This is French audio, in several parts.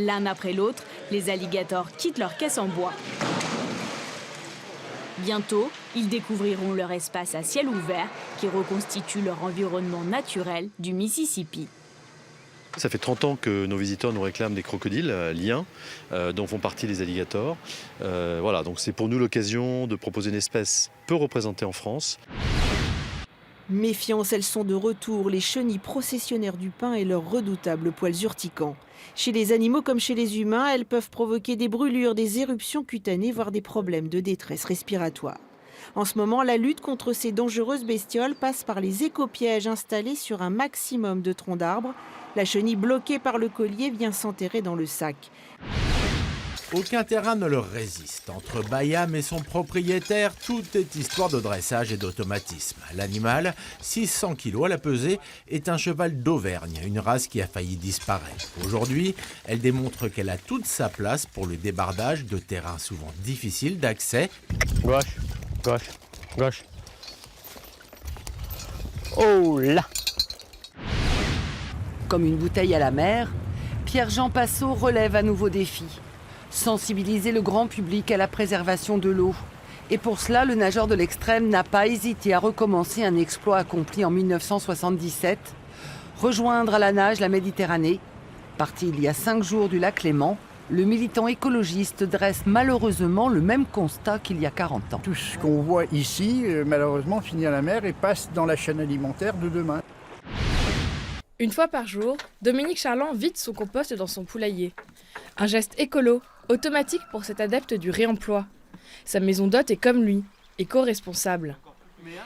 L'un après l'autre, les alligators quittent leur caisse en bois. Bientôt, ils découvriront leur espace à ciel ouvert qui reconstitue leur environnement naturel du Mississippi. Ça fait 30 ans que nos visiteurs nous réclament des crocodiles liens, dont font partie les alligators. Voilà, donc c'est pour nous l'occasion de proposer une espèce peu représentée en France. Méfiance, elles sont de retour, les chenilles processionnaires du pin et leurs redoutables poils urticants. Chez les animaux comme chez les humains, elles peuvent provoquer des brûlures, des éruptions cutanées, voire des problèmes de détresse respiratoire. En ce moment, la lutte contre ces dangereuses bestioles passe par les écopièges installés sur un maximum de troncs d'arbres. La chenille bloquée par le collier vient s'enterrer dans le sac. Aucun terrain ne leur résiste. Entre Bayam et son propriétaire, tout est histoire de dressage et d'automatisme. L'animal, 600 kilos à la pesée, est un cheval d'Auvergne, une race qui a failli disparaître. Aujourd'hui, elle démontre qu'elle a toute sa place pour le débardage de terrains souvent difficiles d'accès. Gauche, gauche, gauche. Oh là! Comme une bouteille à la mer, Pierre-Jean Passot relève un nouveau défi. Sensibiliser le grand public à la préservation de l'eau. Et pour cela, le nageur de l'extrême n'a pas hésité à recommencer un exploit accompli en 1977, rejoindre à la nage la Méditerranée. Parti il y a 5 jours du lac Léman, le militant écologiste dresse malheureusement le même constat qu'il y a 40 ans. Tout ce qu'on voit ici, malheureusement, finit à la mer et passe dans la chaîne alimentaire de demain. Une fois par jour, Dominique Charland vide son compost dans son poulailler. Un geste écolo, automatique pour cet adepte du réemploi. Sa maison d'hôte est comme lui, éco-responsable.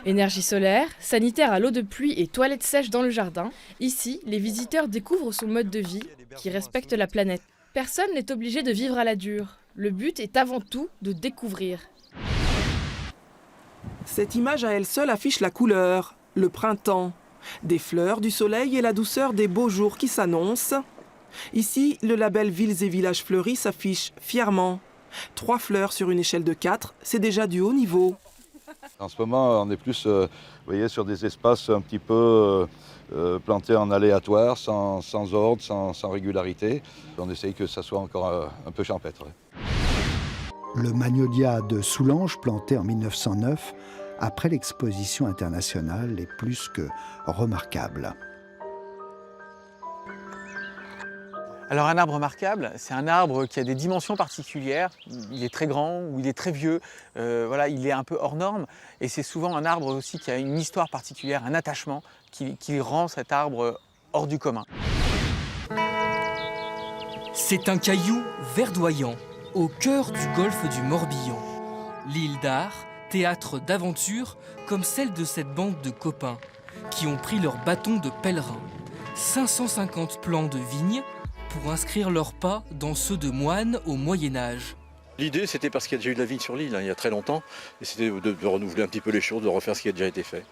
Énergie solaire, sanitaire à l'eau de pluie et toilettes sèches dans le jardin, ici, les visiteurs découvrent son mode de vie qui respecte la planète. Personne n'est obligé de vivre à la dure. Le but est avant tout de découvrir. Cette image à elle seule affiche la couleur, le printemps. Des fleurs, du soleil et la douceur des beaux jours qui s'annoncent. Ici, le label Villes et Villages Fleuris s'affiche fièrement. 3 fleurs sur une échelle de 4, c'est déjà du haut niveau. En ce moment, on est plus vous voyez, sur des espaces un petit peu plantés en aléatoire, sans ordre, sans régularité. On essaye que ça soit encore un peu champêtre. Le magnolia de Soulanges, planté en 1909, après l'exposition internationale, est plus que remarquable. Alors un arbre remarquable, c'est un arbre qui a des dimensions particulières. Il est très grand ou il est très vieux, voilà, il est un peu hors norme. Et c'est souvent un arbre aussi qui a une histoire particulière, un attachement qui rend cet arbre hors du commun. C'est un caillou verdoyant, au cœur du golfe du Morbihan. L'île d'Ar, théâtre d'aventures comme celle de cette bande de copains qui ont pris leur bâton de pèlerin. 550 plants de vignes pour inscrire leurs pas dans ceux de moines au Moyen-Âge. L'idée, c'était parce qu'il y a déjà eu de la vigne sur l'île, il y a très longtemps, et c'était de renouveler un petit peu les choses, de refaire ce qui a déjà été fait.